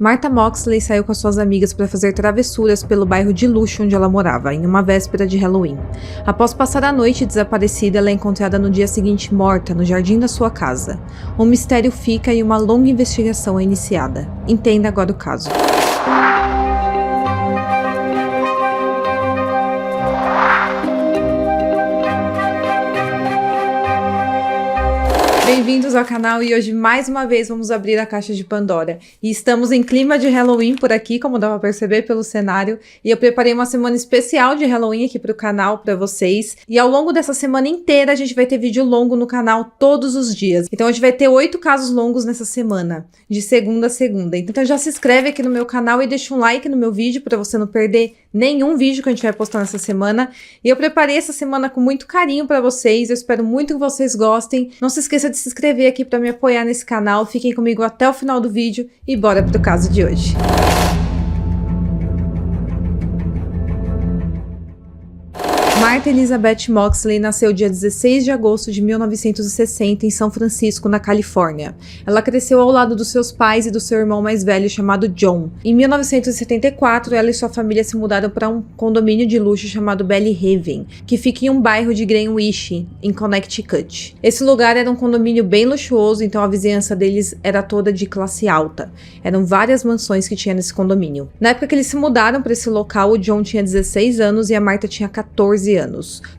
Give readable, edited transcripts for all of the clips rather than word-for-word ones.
Martha Moxley saiu com as suas amigas para fazer travessuras pelo bairro de luxo onde ela morava, em uma véspera de Halloween. Após passar a noite desaparecida, ela é encontrada no dia seguinte morta, no jardim da sua casa. Um mistério fica e uma longa investigação é iniciada. Entenda agora o caso. Bem-vindos ao canal e hoje mais uma vez vamos abrir a caixa de Pandora. E estamos em clima de Halloween por aqui, como dá pra perceber pelo cenário. E eu preparei uma semana especial de Halloween aqui pro canal pra vocês. E ao longo dessa semana inteira a gente vai ter vídeo longo no canal todos os dias. Então a gente vai ter 8 casos longos nessa semana, de segunda a segunda. Então já se inscreve aqui no meu canal e deixa um like no meu vídeo pra você não perder nenhum vídeo que a gente vai postar nessa semana. E eu preparei essa semana com muito carinho pra vocês. Eu espero muito que vocês gostem. Não se esqueça de se inscrever aqui para me apoiar nesse canal. Fiquem comigo até o final do vídeo e bora pro caso de hoje. Martha Elizabeth Moxley nasceu dia 16 de agosto de 1960 em São Francisco, na Califórnia. Ela cresceu ao lado dos seus pais e do seu irmão mais velho chamado John. Em 1974, ela e sua família se mudaram para um condomínio de luxo chamado Belle Haven, que fica em um bairro de Greenwich, em Connecticut. Esse lugar era um condomínio bem luxuoso, então a vizinhança deles era toda de classe alta. Eram várias mansões que tinha nesse condomínio. Na época que eles se mudaram para esse local, o John tinha 16 anos e a Martha tinha 14 anos.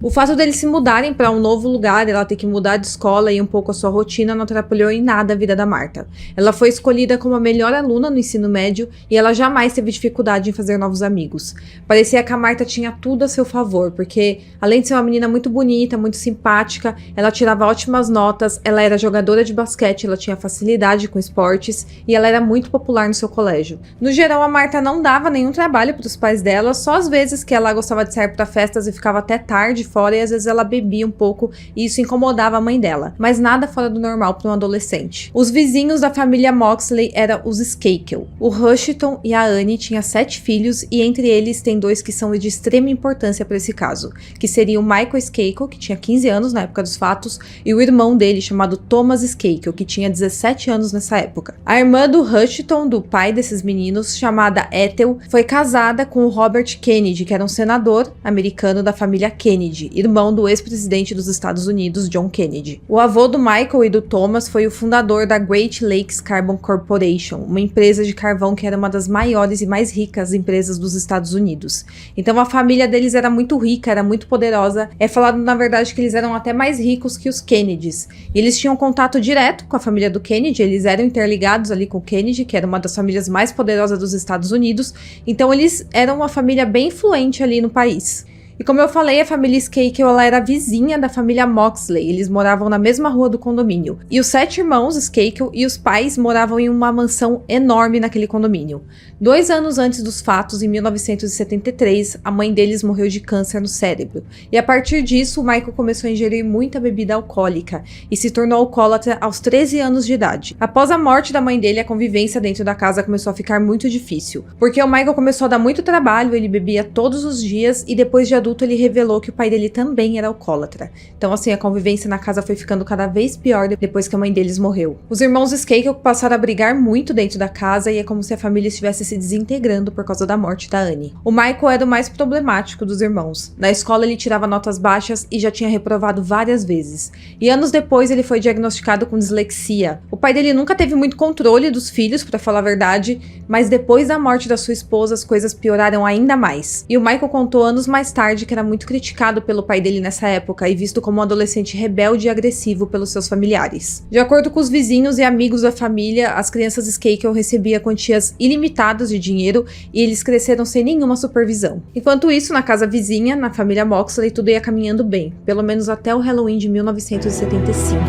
O fato deles se mudarem para um novo lugar, ela ter que mudar de escola e um pouco a sua rotina, não atrapalhou em nada a vida da Martha. Ela foi escolhida como a melhor aluna no ensino médio e ela jamais teve dificuldade em fazer novos amigos. Parecia que a Martha tinha tudo a seu favor, porque além de ser uma menina muito bonita, muito simpática, ela tirava ótimas notas, ela era jogadora de basquete, ela tinha facilidade com esportes e ela era muito popular no seu colégio. No geral, a Martha não dava nenhum trabalho para os pais dela, só às vezes que ela gostava de sair para festas e ficava até tarde fora e às vezes ela bebia um pouco e isso incomodava a mãe dela, mas nada fora do normal para um adolescente. Os vizinhos da família Moxley eram os Skakel. O Rushton e a Annie tinham 7 filhos e entre eles tem 2 que são de extrema importância para esse caso, que seria o Michael Skakel, que tinha 15 anos na época dos fatos, e o irmão dele chamado Thomas Skakel, que tinha 17 anos nessa época. A irmã do Rushton, do pai desses meninos, chamada Ethel, foi casada com o Robert Kennedy, que era um senador americano da família Kennedy, irmão do ex-presidente dos Estados Unidos, John Kennedy. O avô do Michael e do Thomas foi o fundador da Great Lakes Carbon Corporation, uma empresa de carvão que era uma das maiores e mais ricas empresas dos Estados Unidos. Então a família deles era muito rica, era muito poderosa. É falado na verdade que eles eram até mais ricos que os Kennedys. E eles tinham contato direto com a família do Kennedy, eles eram interligados ali com o Kennedy, que era uma das famílias mais poderosas dos Estados Unidos. Então eles eram uma família bem influente ali no país. E como eu falei, a família Skakel, ela era vizinha da família Moxley, eles moravam na mesma rua do condomínio. E os 7 irmãos Skakel e os pais moravam em uma mansão enorme naquele condomínio. 2 anos antes dos fatos, em 1973, a mãe deles morreu de câncer no cérebro. E a partir disso, o Michael começou a ingerir muita bebida alcoólica e se tornou alcoólatra aos 13 anos de idade. Após a morte da mãe dele, a convivência dentro da casa começou a ficar muito difícil, porque o Michael começou a dar muito trabalho, ele bebia todos os dias e depois de adulto ele revelou que o pai dele também era alcoólatra. Então assim, a convivência na casa foi ficando cada vez pior depois que a mãe deles morreu. Os irmãos Skakel passaram a brigar muito dentro da casa e é como se a família estivesse se desintegrando por causa da morte da Annie. O Michael era o mais problemático dos irmãos. Na escola ele tirava notas baixas e já tinha reprovado várias vezes. E anos depois ele foi diagnosticado com dislexia. O pai dele nunca teve muito controle dos filhos, pra falar a verdade, mas depois da morte da sua esposa as coisas pioraram ainda mais. E o Michael contou anos mais tarde que era muito criticado pelo pai dele nessa época e visto como um adolescente rebelde e agressivo pelos seus familiares. De acordo com os vizinhos e amigos da família, as crianças Skakel recebiam quantias ilimitadas de dinheiro e eles cresceram sem nenhuma supervisão. Enquanto isso, na casa vizinha, na família Moxley, tudo ia caminhando bem, pelo menos até o Halloween de 1975.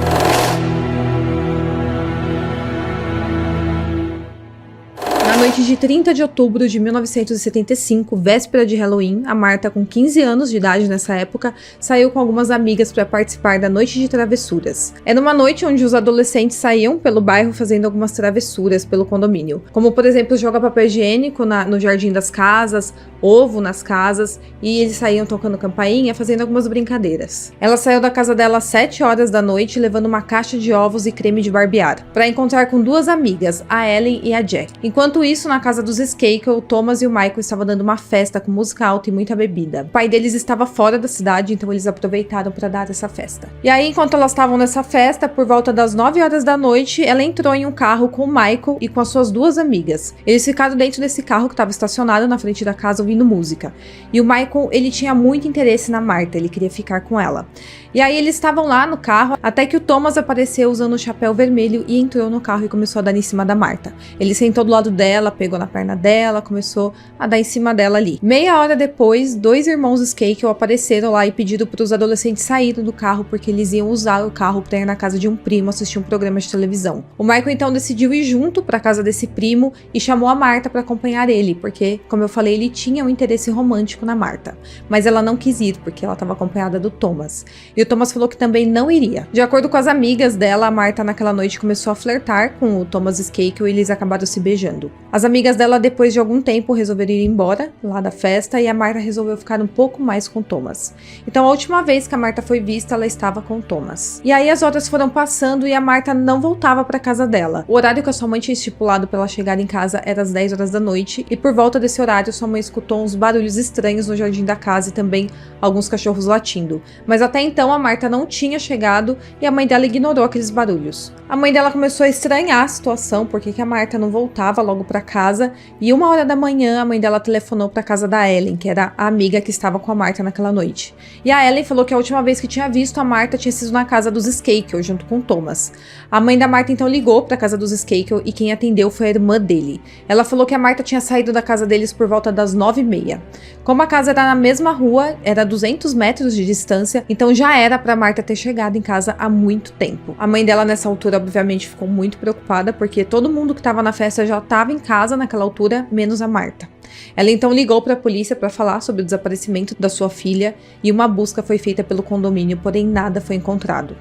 Na noite de 30 de outubro de 1975, véspera de Halloween, a Martha, com 15 anos de idade nessa época, saiu com algumas amigas para participar da noite de travessuras. Era uma noite onde os adolescentes saíam pelo bairro fazendo algumas travessuras pelo condomínio, como por exemplo jogar papel higiênico no jardim das casas, ovo nas casas, e eles saíam tocando campainha, fazendo algumas brincadeiras. Ela saiu da casa dela às 7 horas da noite, levando uma caixa de ovos e creme de barbear, para encontrar com duas amigas, a Ellen e a Jack. Enquanto isso, isso, na casa dos Skakel, o Thomas e o Michael estavam dando uma festa com música alta e muita bebida. O pai deles estava fora da cidade, então eles aproveitaram para dar essa festa. E aí, enquanto elas estavam nessa festa, por volta das 9 horas da noite, ela entrou em um carro com o Michael e com as suas duas amigas. Eles ficaram dentro desse carro que estava estacionado na frente da casa ouvindo música. E o Michael, ele tinha muito interesse na Martha, ele queria ficar com ela. E aí eles estavam lá no carro, até que o Thomas apareceu usando o chapéu vermelho e entrou no carro e começou a dar em cima da Martha. Ele sentou do lado dela, pegou na perna dela, começou a dar em cima dela ali. Meia hora depois, 2 irmãos Skakel apareceram lá e pediram para os adolescentes saírem do carro porque eles iam usar o carro para ir na casa de um primo assistir um programa de televisão. O Michael então decidiu ir junto para a casa desse primo e chamou a Martha para acompanhar ele, porque, como eu falei, ele tinha um interesse romântico na Martha. Mas ela não quis ir porque ela estava acompanhada do Thomas. E o Thomas falou que também não iria. De acordo com as amigas dela, a Martha naquela noite começou a flertar com o Thomas Skakel e eles acabaram se beijando. As amigas dela, depois de algum tempo, resolveram ir embora lá da festa e a Martha resolveu ficar um pouco mais com o Thomas. Então, a última vez que a Martha foi vista, ela estava com o Thomas. E aí as horas foram passando e a Martha não voltava para casa dela. O horário que a sua mãe tinha estipulado para ela chegar em casa era às 10 horas da noite e por volta desse horário sua mãe escutou uns barulhos estranhos no jardim da casa e também alguns cachorros latindo. Mas até então a Martha não tinha chegado e a mãe dela ignorou aqueles barulhos. A mãe dela começou a estranhar a situação, porque que a Martha não voltava logo para casa, e 1 hora da manhã a mãe dela telefonou para casa da Ellen, que era a amiga que estava com a Martha naquela noite. E a Ellen falou que a última vez que tinha visto a Martha tinha sido na casa dos Skakel, junto com o Thomas. A mãe da Martha então ligou para a casa dos Skakel e quem atendeu foi a irmã dele. Ela falou que a Martha tinha saído da casa deles por volta das 9h30. Como a casa era na mesma rua, era 200 metros de distância, então já era para Martha ter chegado em casa há muito tempo. A mãe dela nessa altura obviamente ficou muito preocupada porque todo mundo que estava na festa já estava em casa naquela altura, menos a Martha. Ela então ligou para a polícia para falar sobre o desaparecimento da sua filha e uma busca foi feita pelo condomínio, porém nada foi encontrado.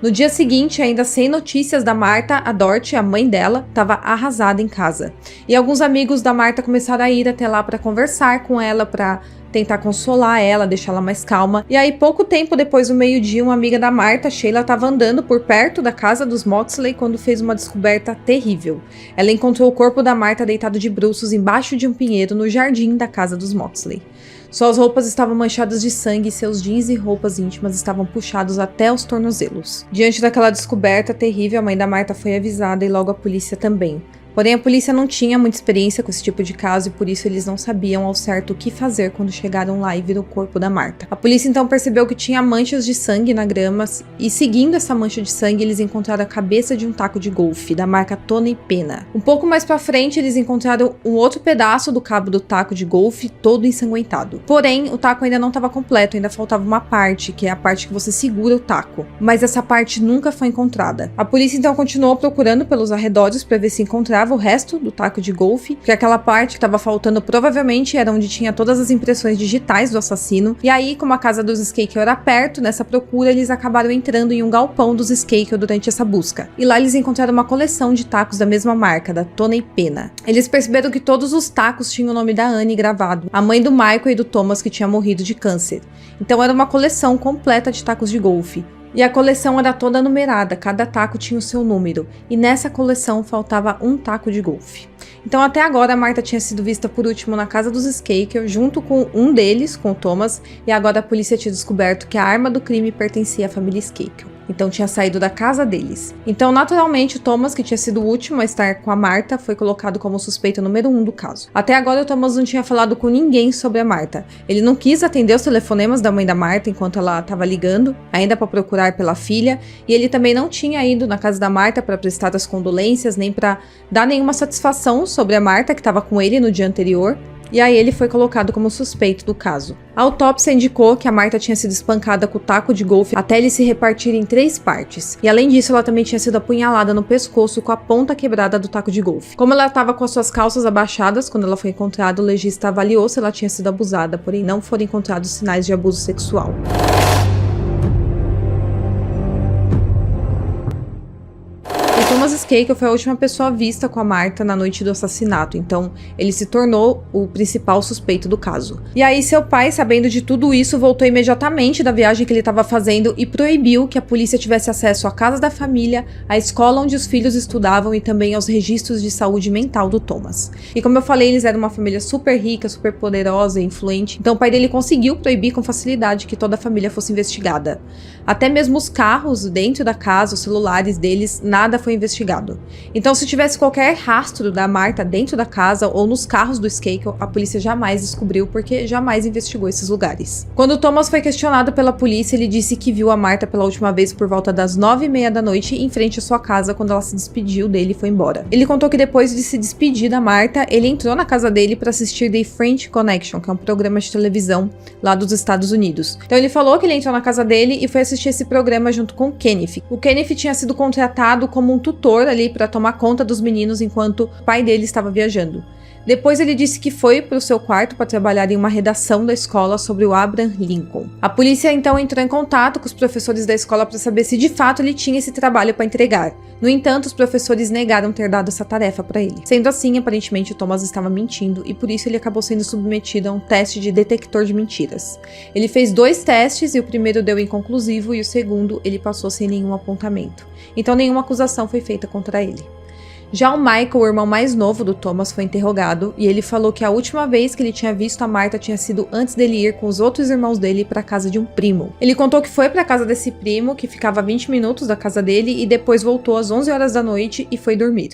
No dia seguinte, ainda sem notícias da Martha, a Dorothy, a mãe dela, estava arrasada em casa. E alguns amigos da Martha começaram a ir até lá para conversar com ela, para tentar consolar ela, deixá-la mais calma. E aí, pouco tempo depois do meio-dia, uma amiga da Martha, Sheila, estava andando por perto da casa dos Moxley quando fez uma descoberta terrível. Ela encontrou o corpo da Martha deitado de bruços embaixo de um pinheiro no jardim da casa dos Moxley. Suas roupas estavam manchadas de sangue e seus jeans e roupas íntimas estavam puxados até os tornozelos. Diante daquela descoberta terrível, a mãe da Martha foi avisada e logo a polícia também. Porém, a polícia não tinha muita experiência com esse tipo de caso e por isso eles não sabiam ao certo o que fazer quando chegaram lá e viram o corpo da Martha. A polícia então percebeu que tinha manchas de sangue na grama e seguindo essa mancha de sangue eles encontraram a cabeça de um taco de golfe da marca Tony Pena. Um pouco mais pra frente eles encontraram um outro pedaço do cabo do taco de golfe todo ensanguentado. Porém, o taco ainda não estava completo, ainda faltava uma parte, que é a parte que você segura o taco. Mas essa parte nunca foi encontrada. A polícia então continuou procurando pelos arredores para ver se encontrava o resto do taco de golfe, porque aquela parte que estava faltando provavelmente era onde tinha todas as impressões digitais do assassino. E aí, como a casa dos Skakel era perto, nessa procura eles acabaram entrando em um galpão dos Skakel durante essa busca. E lá eles encontraram uma coleção de tacos da mesma marca, da Tony Pena. Eles perceberam que todos os tacos tinham o nome da Annie gravado, a mãe do Michael e do Thomas que tinha morrido de câncer. Então era uma coleção completa de tacos de golfe. E a coleção era toda numerada, cada taco tinha o seu número, e nessa coleção faltava um taco de golfe. Então até agora a Martha tinha sido vista por último na casa dos Skakel, junto com um deles, com o Thomas, e agora a polícia tinha descoberto que a arma do crime pertencia à família Skakel. Então tinha saído da casa deles. Então naturalmente o Thomas, que tinha sido o último a estar com a Martha, foi colocado como suspeito número 1 do caso. Até agora o Thomas não tinha falado com ninguém sobre a Martha. Ele não quis atender os telefonemas da mãe da Martha enquanto ela estava ligando, ainda para procurar pela filha, e ele também não tinha ido na casa da Martha para prestar as condolências, nem para dar nenhuma satisfação sobre a Martha que estava com ele no dia anterior. E aí ele foi colocado como suspeito do caso. A autópsia indicou que a Martha tinha sido espancada com o taco de golfe até ele se repartir em 3 partes. E além disso, ela também tinha sido apunhalada no pescoço com a ponta quebrada do taco de golfe. Como ela estava com as suas calças abaixadas quando ela foi encontrada, o legista avaliou se ela tinha sido abusada, porém não foram encontrados sinais de abuso sexual. Thomas Skakel foi a última pessoa vista com a Martha na noite do assassinato, então ele se tornou o principal suspeito do caso. E aí seu pai, sabendo de tudo isso, voltou imediatamente da viagem que ele estava fazendo e proibiu que a polícia tivesse acesso à casa da família, à escola onde os filhos estudavam e também aos registros de saúde mental do Thomas. E como eu falei, eles eram uma família super rica, super poderosa e influente, então o pai dele conseguiu proibir com facilidade que toda a família fosse investigada. Até mesmo os carros dentro da casa, os celulares deles, nada foi investigado. Então, se tivesse qualquer rastro da Martha dentro da casa ou nos carros do Skakel, a polícia jamais descobriu porque jamais investigou esses lugares. Quando Thomas foi questionado pela polícia, ele disse que viu a Martha pela última vez por volta das 9h30 da noite em frente à sua casa quando ela se despediu dele e foi embora. Ele contou que depois de se despedir da Martha, ele entrou na casa dele para assistir The French Connection, que é um programa de televisão lá dos Estados Unidos. Então ele falou que ele entrou na casa dele e foi assistir esse programa junto com o Kenneth. O Kenneth tinha sido contratado como um tutor ali para tomar conta dos meninos enquanto o pai dele estava viajando. Depois ele disse que foi para o seu quarto para trabalhar em uma redação da escola sobre o Abraham Lincoln. A polícia então entrou em contato com os professores da escola para saber se de fato ele tinha esse trabalho para entregar. No entanto, os professores negaram ter dado essa tarefa para ele. Sendo assim, aparentemente o Thomas estava mentindo e por isso ele acabou sendo submetido a um teste de detector de mentiras. Ele fez 2 testes e o primeiro deu inconclusivo e o segundo ele passou sem nenhum apontamento. Então nenhuma acusação foi feita contra ele. Já o Michael, o irmão mais novo do Thomas, foi interrogado e ele falou que a última vez que ele tinha visto a Martha tinha sido antes dele ir com os outros irmãos dele para a casa de um primo. Ele contou que foi para a casa desse primo, que ficava a 20 minutos da casa dele, e depois voltou às 11 horas da noite e foi dormir.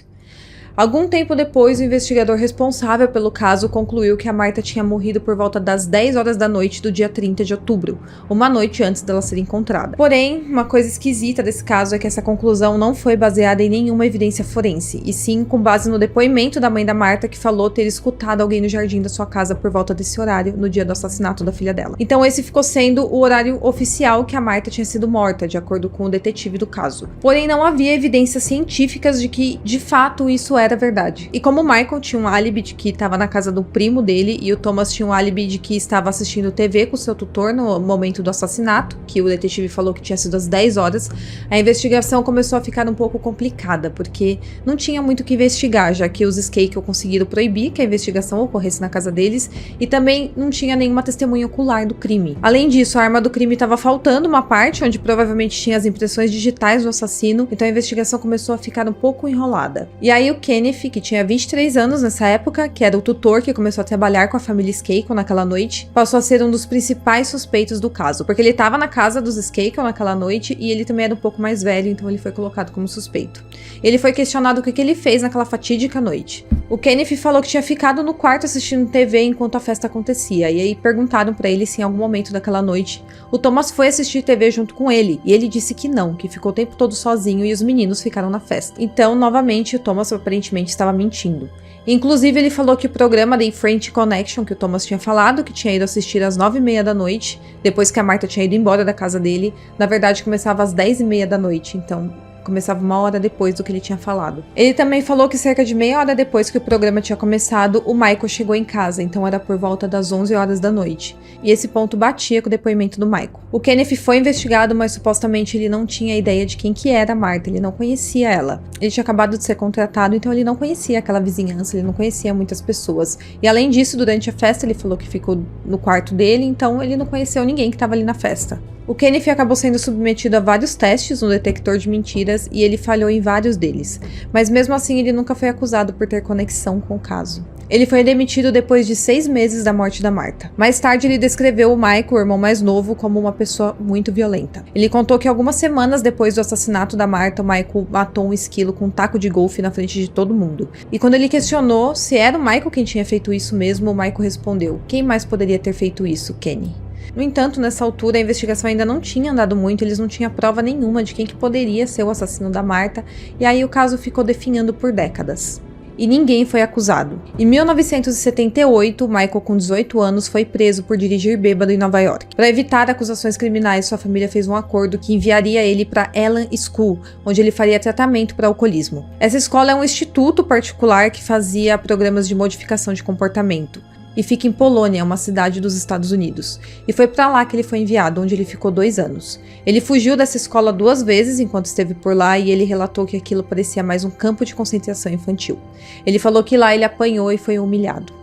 Algum tempo depois, o investigador responsável pelo caso concluiu que a Martha tinha morrido por volta das 10 horas da noite do dia 30 de outubro, uma noite antes dela ser encontrada. Porém, uma coisa esquisita desse caso é que essa conclusão não foi baseada em nenhuma evidência forense, e sim com base no depoimento da mãe da Martha, que falou ter escutado alguém no jardim da sua casa por volta desse horário, no dia do assassinato da filha dela. Então esse ficou sendo o horário oficial que a Martha tinha sido morta, de acordo com o detetive do caso. Porém, não havia evidências científicas de que, de fato, isso era verdade. E como o Michael tinha um álibi de que estava na casa do primo dele e o Thomas tinha um álibi de que estava assistindo TV com seu tutor no momento do assassinato, que o detetive falou que tinha sido às 10 horas, a investigação começou a ficar um pouco complicada, porque não tinha muito o que investigar, já que os Skakel conseguiram proibir que a investigação ocorresse na casa deles e também não tinha nenhuma testemunha ocular do crime. Além disso, a arma do crime estava faltando uma parte, onde provavelmente tinha as impressões digitais do assassino, então a investigação começou a ficar um pouco enrolada. E aí o Kenneth, que tinha 23 anos nessa época, que era o tutor que começou a trabalhar com a família Skakel naquela noite, passou a ser um dos principais suspeitos do caso, porque ele estava na casa dos Skakel naquela noite e ele também era um pouco mais velho, então ele foi colocado como suspeito. Ele foi questionado o que ele fez naquela fatídica noite. O Kenneth falou que tinha ficado no quarto assistindo TV enquanto a festa acontecia, e aí perguntaram pra ele se em algum momento daquela noite o Thomas foi assistir TV junto com ele, e ele disse que não, que ficou o tempo todo sozinho e os meninos ficaram na festa. Então, novamente, o Thomas aparentemente estava mentindo. Inclusive, ele falou que o programa The French Connection, que o Thomas tinha falado, que tinha ido assistir às 9h30 da noite, depois que a Martha tinha ido embora da casa dele, na verdade começava às 10h30 da noite, então começava uma hora depois do que ele tinha falado. Ele também falou que cerca de meia hora depois que o programa tinha começado, o Michael chegou em casa, então era por volta das 11 horas da noite. E esse ponto batia com o depoimento do Michael. O Kenneth foi investigado, mas supostamente ele não tinha ideia de quem que era a Martha, ele não conhecia ela. Ele tinha acabado de ser contratado, então ele não conhecia aquela vizinhança, ele não conhecia muitas pessoas. E além disso, durante a festa ele falou que ficou no quarto dele, então ele não conheceu ninguém que estava ali na festa. O Kenneth acabou sendo submetido a vários testes no detector de mentiras e ele falhou em vários deles, mas mesmo assim ele nunca foi acusado por ter conexão com o caso. Ele foi demitido depois de 6 meses da morte da Martha. Mais tarde ele descreveu o Michael, o irmão mais novo, como uma pessoa muito violenta. Ele contou que algumas semanas depois do assassinato da Martha, o Michael matou um esquilo com um taco de golfe na frente de todo mundo. E quando ele questionou se era o Michael quem tinha feito isso mesmo, o Michael respondeu: "Quem mais poderia ter feito isso, Kenny?" No entanto, nessa altura, a investigação ainda não tinha andado muito, eles não tinham prova nenhuma de quem que poderia ser o assassino da Martha, e aí o caso ficou definhando por décadas. E ninguém foi acusado. Em 1978, Michael, com 18 anos, foi preso por dirigir bêbado em Nova York. Para evitar acusações criminais, sua família fez um acordo que enviaria ele para Ellen School, onde ele faria tratamento para alcoolismo. Essa escola é um instituto particular que fazia programas de modificação de comportamento. e fica em Polônia, uma cidade dos Estados Unidos. E foi para lá que ele foi enviado, onde ele ficou 2 anos. Ele fugiu dessa escola 2 vezes enquanto esteve por lá e ele relatou que aquilo parecia mais um campo de concentração infantil. Ele falou que lá ele apanhou e foi humilhado.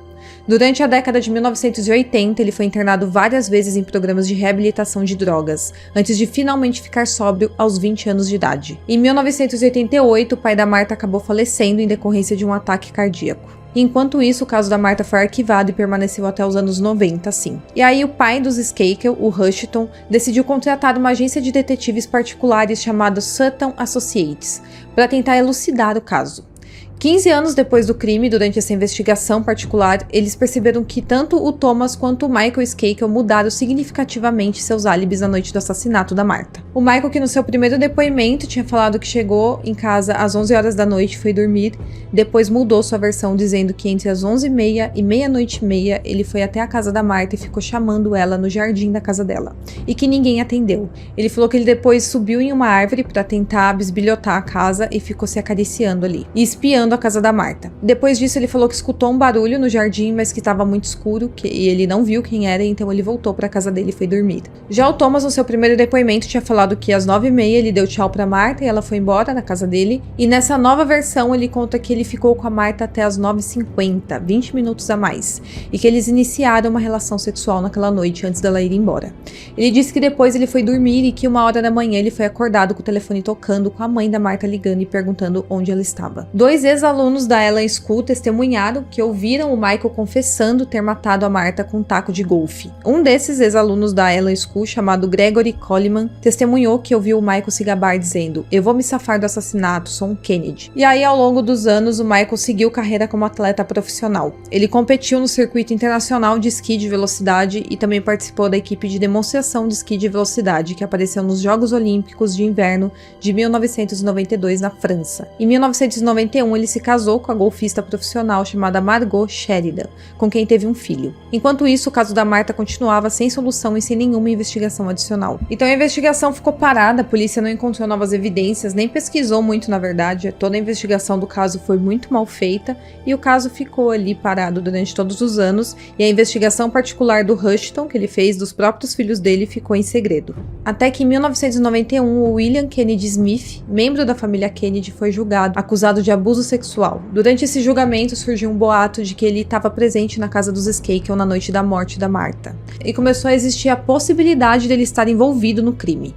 Durante a década de 1980, ele foi internado várias vezes em programas de reabilitação de drogas, antes de finalmente ficar sóbrio aos 20 anos de idade. Em 1988, o pai da Martha acabou falecendo em decorrência de um ataque cardíaco. Enquanto isso, o caso da Martha foi arquivado e permaneceu até os anos 90, sim. E aí o pai dos Skakel, o Rushton, decidiu contratar uma agência de detetives particulares chamada Sutton Associates, para tentar elucidar o caso. 15 anos depois do crime, durante essa investigação particular, eles perceberam que tanto o Thomas quanto o Michael Skakel mudaram significativamente seus álibis na noite do assassinato da Martha. O Michael, que no seu primeiro depoimento tinha falado que chegou em casa às 11 horas da noite e foi dormir, depois mudou sua versão dizendo que entre as 11h30 e meia-noite e meia ele foi até a casa da Martha e ficou chamando ela no jardim da casa dela, e que ninguém atendeu. Ele falou que ele depois subiu em uma árvore para tentar bisbilhotar a casa e ficou se acariciando ali, e espiando a casa da Martha. Depois disso ele falou que escutou um barulho no jardim, mas que estava muito escuro e ele não viu quem era, então ele voltou para a casa dele e foi dormir. Já o Thomas, no seu primeiro depoimento, tinha falado que às 9h30 ele deu tchau para Martha e ela foi embora na casa dele, e nessa nova versão ele conta que ele ficou com a Martha até as 9h50, 20 minutos a mais, e que eles iniciaram uma relação sexual naquela noite antes dela ir embora. Ele disse que depois ele foi dormir e que 1h da manhã ele foi acordado com o telefone tocando, com a mãe da Martha ligando e perguntando onde ela estava. 2 ex-alunos da Ellen School testemunharam que ouviram o Michael confessando ter matado a Martha com um taco de golfe. Um desses ex-alunos da Ellen School, chamado Gregory Coleman, testemunhou que ouviu o Michael se gabar dizendo: "Eu vou me safar do assassinato, sou um Kennedy". E aí, ao longo dos anos, o Michael seguiu carreira como atleta profissional. Ele competiu no circuito internacional de esqui de velocidade e também participou da equipe de demonstração de esqui de velocidade que apareceu nos Jogos Olímpicos de Inverno de 1992 na França. Em 1991, ele se casou com a golfista profissional chamada Margot Sheridan, com quem teve um filho. Enquanto isso, o caso da Martha continuava sem solução e sem nenhuma investigação adicional. Então a investigação ficou parada, a polícia não encontrou novas evidências, nem pesquisou muito, na verdade. Toda a investigação do caso foi muito mal feita e o caso ficou ali parado durante todos os anos, e a investigação particular do Rushton, que ele fez dos próprios filhos dele, ficou em segredo. Até que em 1991, o William Kennedy Smith, membro da família Kennedy, foi julgado, acusado de abuso sexual. Durante esse julgamento surgiu um boato de que ele estava presente na casa dos Skakel na noite da morte da Martha, e começou a existir a possibilidade dele estar envolvido no crime.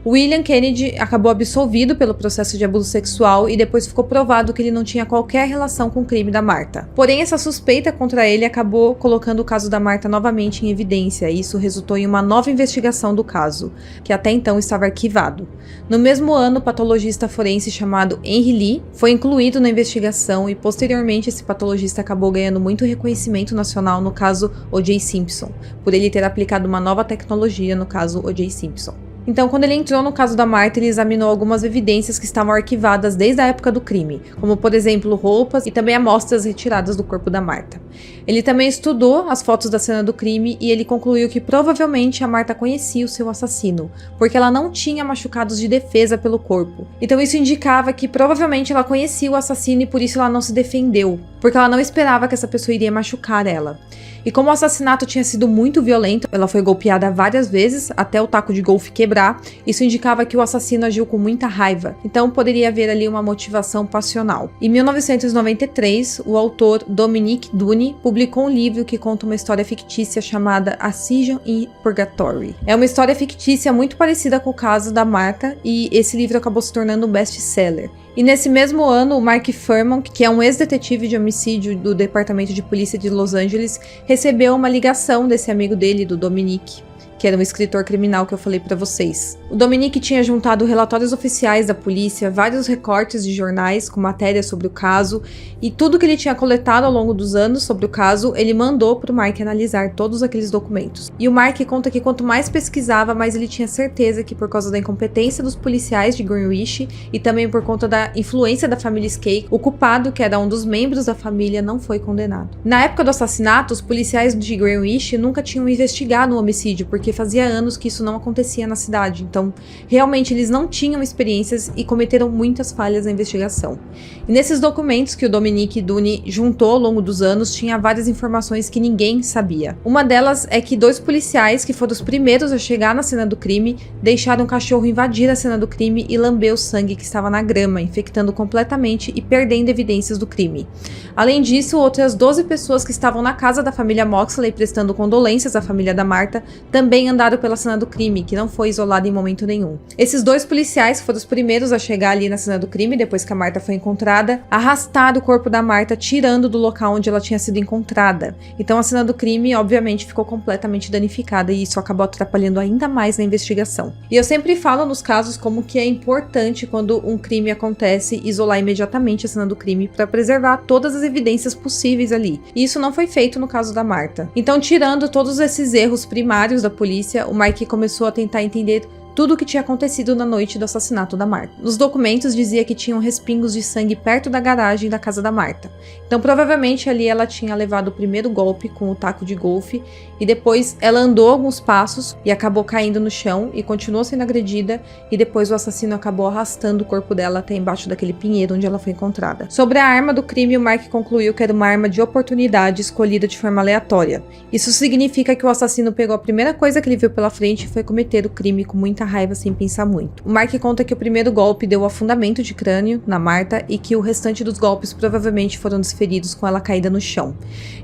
William Kennedy acabou absolvido pelo processo de abuso sexual e depois ficou provado que ele não tinha qualquer relação com o crime da Martha. Porém, essa suspeita contra ele acabou colocando o caso da Martha novamente em evidência, e isso resultou em uma nova investigação do caso, que até então estava arquivado. No mesmo ano, o patologista forense chamado Henry Lee foi incluído na investigação, e posteriormente esse patologista acabou ganhando muito reconhecimento nacional no caso O.J. Simpson, por ele ter aplicado uma nova tecnologia no caso O.J. Simpson. Então, quando ele entrou no caso da Martha, ele examinou algumas evidências que estavam arquivadas desde a época do crime, como, por exemplo, roupas e também amostras retiradas do corpo da Martha. Ele também estudou as fotos da cena do crime e ele concluiu que provavelmente a Martha conhecia o seu assassino, porque ela não tinha machucados de defesa pelo corpo. Então isso indicava que provavelmente ela conhecia o assassino e por isso ela não se defendeu, porque ela não esperava que essa pessoa iria machucar ela. E como o assassinato tinha sido muito violento, ela foi golpeada várias vezes até o taco de golfe quebrar, isso indicava que o assassino agiu com muita raiva, então poderia haver ali uma motivação passional. Em 1993, o autor Dominic Dunne publicou um livro que conta uma história fictícia chamada Ascension in Purgatory. É uma história fictícia muito parecida com o caso da Martha, e esse livro acabou se tornando um best-seller. E nesse mesmo ano, o Mark Fuhrman, que é um ex-detetive de homicídio do Departamento de Polícia de Los Angeles, recebeu uma ligação desse amigo dele, do Dominic, que era um escritor criminal que eu falei pra vocês. O Dominic tinha juntado relatórios oficiais da polícia, vários recortes de jornais com matérias sobre o caso, e tudo que ele tinha coletado ao longo dos anos sobre o caso, ele mandou pro Mark analisar todos aqueles documentos. E o Mark conta que quanto mais pesquisava, mais ele tinha certeza que por causa da incompetência dos policiais de Greenwich e também por conta da influência da família Skakel, o culpado, que era um dos membros da família, não foi condenado. Na época do assassinato, os policiais de Greenwich nunca tinham investigado o homicídio, porque porque fazia anos que isso não acontecia na cidade. Então, realmente, eles não tinham experiências e cometeram muitas falhas na investigação. E nesses documentos que o Dominique Dunne juntou ao longo dos anos, tinha várias informações que ninguém sabia. Uma delas é que 2 policiais, que foram os primeiros a chegar na cena do crime, deixaram um cachorro invadir a cena do crime e lamber o sangue que estava na grama, infectando completamente e perdendo evidências do crime. Além disso, outras 12 pessoas que estavam na casa da família Moxley prestando condolências à família da Martha também andaram pela cena do crime, que não foi isolada em momento nenhum. Esses 2 policiais, que foram os primeiros a chegar ali na cena do crime, depois que a Martha foi encontrada, arrastaram o corpo da Martha, tirando do local onde ela tinha sido encontrada. Então a cena do crime, obviamente, ficou completamente danificada e isso acabou atrapalhando ainda mais na investigação. E eu sempre falo nos casos como que é importante, quando um crime acontece, isolar imediatamente a cena do crime para preservar todas as evidências possíveis ali. E isso não foi feito no caso da Martha. Então, tirando todos esses erros primários da polícia, o Mike começou a tentar entender tudo o que tinha acontecido na noite do assassinato da Martha. Nos documentos dizia que tinham respingos de sangue perto da garagem da casa da Martha. Então provavelmente ali ela tinha levado o primeiro golpe com o taco de golfe e depois ela andou alguns passos e acabou caindo no chão e continuou sendo agredida e depois o assassino acabou arrastando o corpo dela até embaixo daquele pinheiro onde ela foi encontrada. Sobre a arma do crime, o Mark concluiu que era uma arma de oportunidade escolhida de forma aleatória. Isso significa que o assassino pegou a primeira coisa que ele viu pela frente e foi cometer o crime com muita raiva sem pensar muito. O Mark conta que o primeiro golpe deu afundamento de crânio na Martha e que o restante dos golpes provavelmente foram desferidos com ela caída no chão.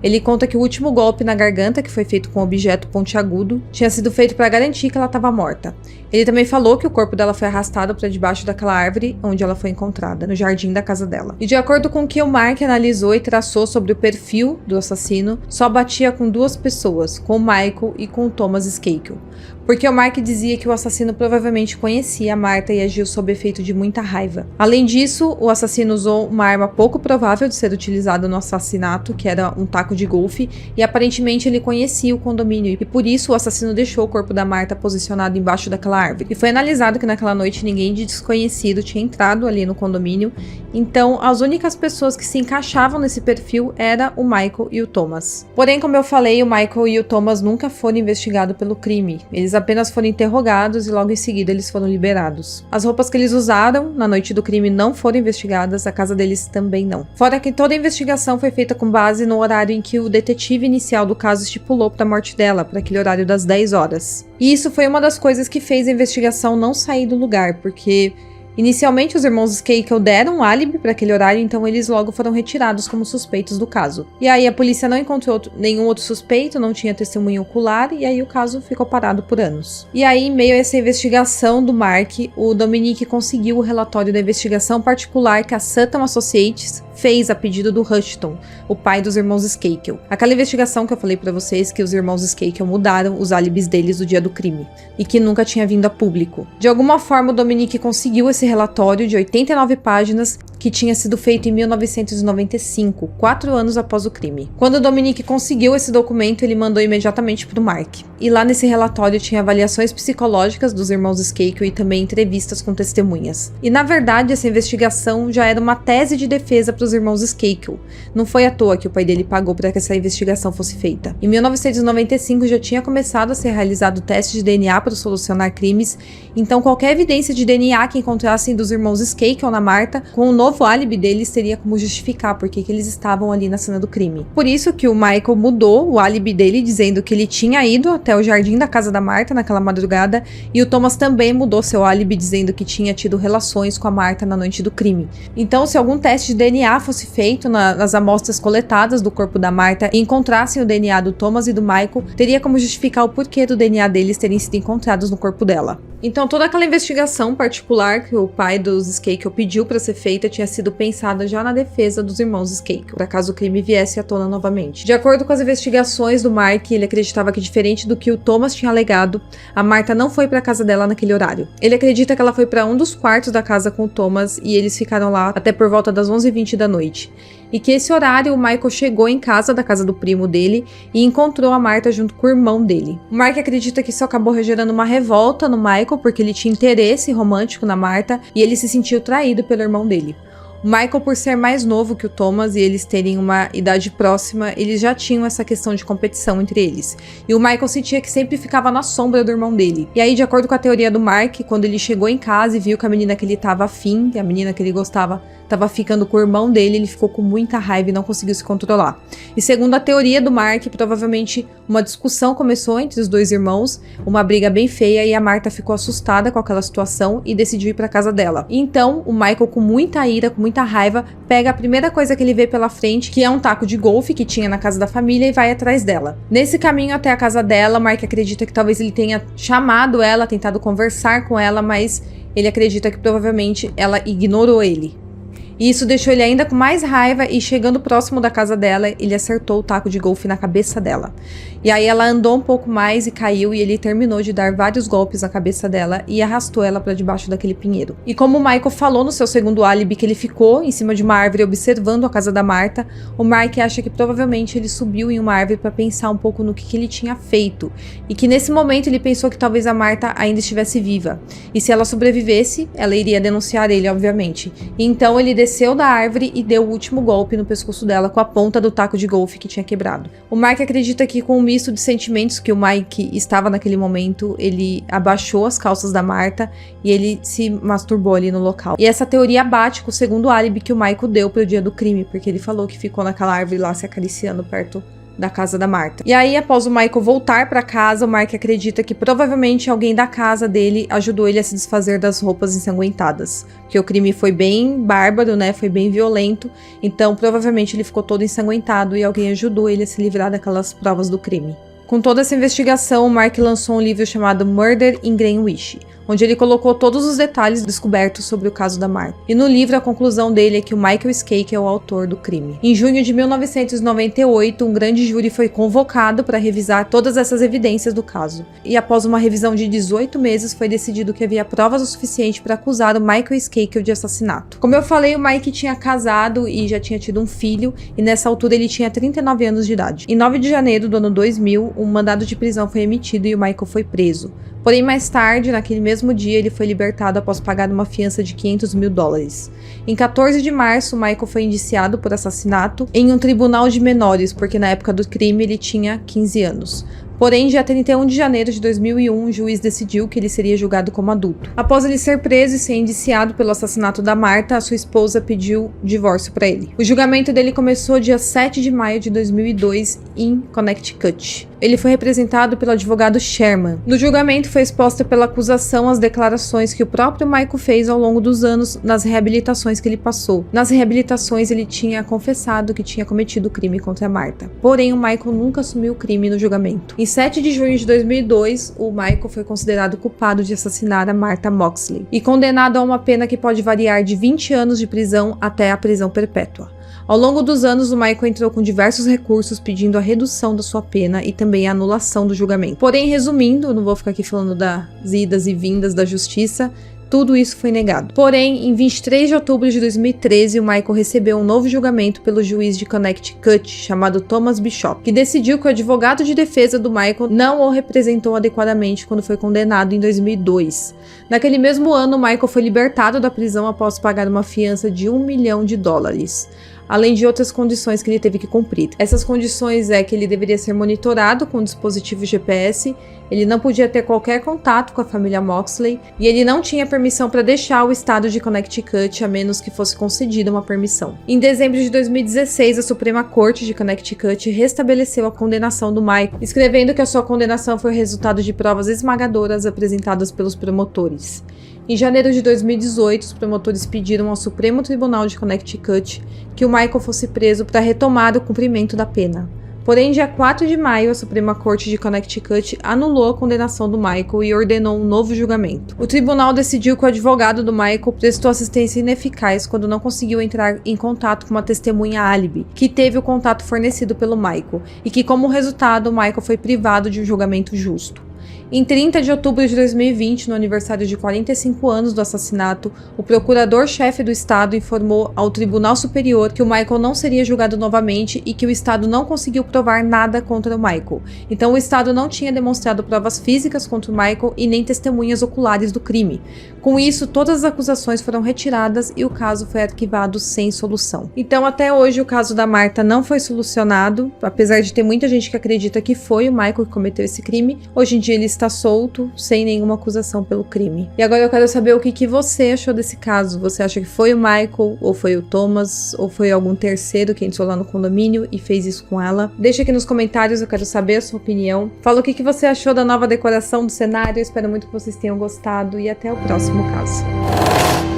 Ele conta que o último golpe na garganta, que foi feito com um objeto pontiagudo, tinha sido feito para garantir que ela estava morta. Ele também falou que o corpo dela foi arrastado para debaixo daquela árvore onde ela foi encontrada, no jardim da casa dela. E de acordo com o que o Mark analisou e traçou sobre o perfil do assassino, só batia com 2 pessoas, com o Michael e com o Thomas Skakel. Porque o Mark dizia que o assassino provavelmente conhecia a Martha e agiu sob efeito de muita raiva. Além disso, o assassino usou uma arma pouco provável de ser utilizada no assassinato, que era um taco de golfe, e aparentemente ele conhecia o condomínio, e por isso o assassino deixou o corpo da Martha posicionado embaixo daquela árvore. E foi analisado que naquela noite ninguém de desconhecido tinha entrado ali no condomínio, então as únicas pessoas que se encaixavam nesse perfil era o Michael e o Thomas. Porém, como eu falei, o Michael e o Thomas nunca foram investigados pelo crime. Eles apenas foram interrogados e logo em seguida eles foram liberados. As roupas que eles usaram na noite do crime não foram investigadas, a casa deles também não. Fora que toda a investigação foi feita com base no horário em que o detetive inicial do caso estipulou para a morte dela, para aquele horário das 10 horas. E isso foi uma das coisas que fez a investigação não sair do lugar, porque inicialmente, os irmãos Skakel deram um álibi para aquele horário, então eles logo foram retirados como suspeitos do caso. E aí a polícia não encontrou nenhum outro suspeito, não tinha testemunha ocular, e aí o caso ficou parado por anos. E aí, em meio a essa investigação do Mark, o Dominique conseguiu o relatório da investigação particular que a Sutton Associates fez a pedido do Rushton, o pai dos irmãos Skakel. Aquela investigação que eu falei pra vocês que os irmãos Skakel mudaram os álibis deles do dia do crime, e que nunca tinha vindo a público. De alguma forma, o Dominique conseguiu esse relatório de 89 páginas que tinha sido feito em 1995, 4 anos após o crime. Quando o Dominique conseguiu esse documento, ele mandou imediatamente para o Mark. E lá nesse relatório tinha avaliações psicológicas dos irmãos Skakel e também entrevistas com testemunhas. E na verdade, essa investigação já era uma tese de defesa para os irmãos Skakel. Não foi à toa que o pai dele pagou para que essa investigação fosse feita. Em 1995 já tinha começado a ser realizado o teste de DNA para solucionar crimes, então qualquer evidência de DNA que encontrassem dos irmãos Skakel na Martha, com o novo álibi deles, teria como justificar por que eles estavam ali na cena do crime. Por isso que o Michael mudou o álibi dele, dizendo que ele tinha ido até o jardim da casa da Martha naquela madrugada, e o Thomas também mudou seu álibi, dizendo que tinha tido relações com a Martha na noite do crime. Então, se algum teste de DNA fosse feito nas amostras coletadas do corpo da Martha e encontrassem o DNA do Thomas e do Michael, teria como justificar o porquê do DNA deles terem sido encontrados no corpo dela. Então, toda aquela investigação particular que o pai dos Skakel pediu para ser feita tinha sido pensada já na defesa dos irmãos Skakel, para caso o crime viesse à tona novamente. De acordo com as investigações do Mark, ele acreditava que, diferente do que o Thomas tinha alegado, a Martha não foi para a casa dela naquele horário. Ele acredita que ela foi para um dos quartos da casa com o Thomas e eles ficaram lá até por volta das 11h20 da noite. E que esse horário o Michael chegou em casa da casa do primo dele e encontrou a Martha junto com o irmão dele. O Mark acredita que isso acabou gerando uma revolta no Michael porque ele tinha interesse romântico na Martha e ele se sentiu traído pelo irmão dele. O Michael, por ser mais novo que o Thomas e eles terem uma idade próxima, eles já tinham essa questão de competição entre eles. E o Michael sentia que sempre ficava na sombra do irmão dele. E aí, de acordo com a teoria do Mark, quando ele chegou em casa e viu que a menina que ele tava afim, que a menina que ele gostava, tava ficando com o irmão dele, ele ficou com muita raiva e não conseguiu se controlar. E segundo a teoria do Mark, provavelmente uma discussão começou entre os dois irmãos, uma briga bem feia, e a Martha ficou assustada com aquela situação e decidiu ir pra casa dela. E então, o Michael, com muita ira, com muita raiva, pega a primeira coisa que ele vê pela frente, que é um taco de golfe que tinha na casa da família, e vai atrás dela. Nesse caminho até a casa dela, Mark acredita que talvez ele tenha chamado ela, tentado conversar com ela, mas ele acredita que provavelmente ela ignorou ele. E isso deixou ele ainda com mais raiva, e chegando próximo da casa dela, ele acertou o taco de golfe na cabeça dela. E aí ela andou um pouco mais e caiu, e ele terminou de dar vários golpes na cabeça dela e arrastou ela para debaixo daquele pinheiro. E como o Michael falou no seu segundo álibi que ele ficou em cima de uma árvore observando a casa da Martha, o Mark acha que provavelmente ele subiu em uma árvore para pensar um pouco no que ele tinha feito, e que nesse momento ele pensou que talvez a Martha ainda estivesse viva, e se ela sobrevivesse, ela iria denunciar ele, obviamente. E então ele desceu da árvore e deu o último golpe no pescoço dela com a ponta do taco de golfe que tinha quebrado. O Mark acredita que com o misto de sentimentos que o Mike estava naquele momento, ele abaixou as calças da Martha e ele se masturbou ali no local. E essa teoria bate com o segundo álibi que o Michael deu pro dia do crime, porque ele falou que ficou naquela árvore lá se acariciando perto da casa da Martha. E aí, após o Michael voltar para casa, o Mark acredita que provavelmente alguém da casa dele ajudou ele a se desfazer das roupas ensanguentadas, porque o crime foi bem bárbaro, né? Foi bem violento, então provavelmente ele ficou todo ensanguentado e alguém ajudou ele a se livrar daquelas provas do crime. Com toda essa investigação, o Mark lançou um livro chamado Murder in Greenwich, onde ele colocou todos os detalhes descobertos sobre o caso da Martha. E no livro, a conclusão dele é que o Michael Skake é o autor do crime. Em junho de 1998, um grande júri foi convocado para revisar todas essas evidências do caso. E após uma revisão de 18 meses, foi decidido que havia provas o suficiente para acusar o Michael Skake de assassinato. Como eu falei, o Mike tinha casado e já tinha tido um filho, e nessa altura ele tinha 39 anos de idade. Em 9 de janeiro do ano 2000, um mandado de prisão foi emitido e o Michael foi preso. Porém, mais tarde, naquele mesmo dia, ele foi libertado após pagar uma fiança de $500 mil. Em 14 de março, Michael foi indiciado por assassinato em um tribunal de menores, porque na época do crime ele tinha 15 anos. Porém, dia 31 de janeiro de 2001, o juiz decidiu que ele seria julgado como adulto. Após ele ser preso e ser indiciado pelo assassinato da Martha, a sua esposa pediu divórcio para ele. O julgamento dele começou dia 7 de maio de 2002 em Connecticut. Ele foi representado pelo advogado Sherman. No julgamento foi exposta pela acusação as declarações que o próprio Michael fez ao longo dos anos nas reabilitações que ele passou. Nas reabilitações ele tinha confessado que tinha cometido o crime contra a Martha. Porém, o Michael nunca assumiu o crime no julgamento. Em 7 de junho de 2002, o Michael foi considerado culpado de assassinar a Martha Moxley e condenado a uma pena que pode variar de 20 anos de prisão até a prisão perpétua. Ao longo dos anos, o Michael entrou com diversos recursos pedindo a redução da sua pena e também a anulação do julgamento. Porém, resumindo, não vou ficar aqui falando das idas e vindas da justiça, tudo isso foi negado. Porém, em 23 de outubro de 2013, o Michael recebeu um novo julgamento pelo juiz de Connecticut, chamado Thomas Bishop, que decidiu que o advogado de defesa do Michael não o representou adequadamente quando foi condenado em 2002. Naquele mesmo ano, o Michael foi libertado da prisão após pagar uma fiança de $1 milhão, além de outras condições que ele teve que cumprir. Essas condições é que ele deveria ser monitorado com um dispositivo GPS, ele não podia ter qualquer contato com a família Moxley e ele não tinha permissão para deixar o estado de Connecticut a menos que fosse concedida uma permissão. Em dezembro de 2016, a Suprema Corte de Connecticut restabeleceu a condenação do Michael, escrevendo que a sua condenação foi resultado de provas esmagadoras apresentadas pelos promotores. Em janeiro de 2018, os promotores pediram ao Supremo Tribunal de Connecticut que o Michael fosse preso para retomar o cumprimento da pena. Porém, dia 4 de maio, a Suprema Corte de Connecticut anulou a condenação do Michael e ordenou um novo julgamento. O tribunal decidiu que o advogado do Michael prestou assistência ineficaz quando não conseguiu entrar em contato com uma testemunha álibi, que teve o contato fornecido pelo Michael, e que, como resultado, o Michael foi privado de um julgamento justo. Em 30 de outubro de 2020, no aniversário de 45 anos do assassinato, o procurador-chefe do estado informou ao Tribunal Superior que o Michael não seria julgado novamente e que o estado não conseguiu provar nada contra o Michael. Então o estado não tinha demonstrado provas físicas contra o Michael e nem testemunhas oculares do crime. Com isso, todas as acusações foram retiradas e o caso foi arquivado sem solução. Então até hoje o caso da Martha não foi solucionado, apesar de ter muita gente que acredita que foi o Michael que cometeu esse crime. Hoje em dia ele está solto, sem nenhuma acusação pelo crime. E agora eu quero saber o que você achou desse caso. Você acha que foi o Michael, ou foi o Thomas, ou foi algum terceiro que entrou lá no condomínio e fez isso com ela? Deixa aqui nos comentários, eu quero saber a sua opinião. Fala o que você achou da nova decoração do cenário, eu espero muito que vocês tenham gostado e até o próximo caso.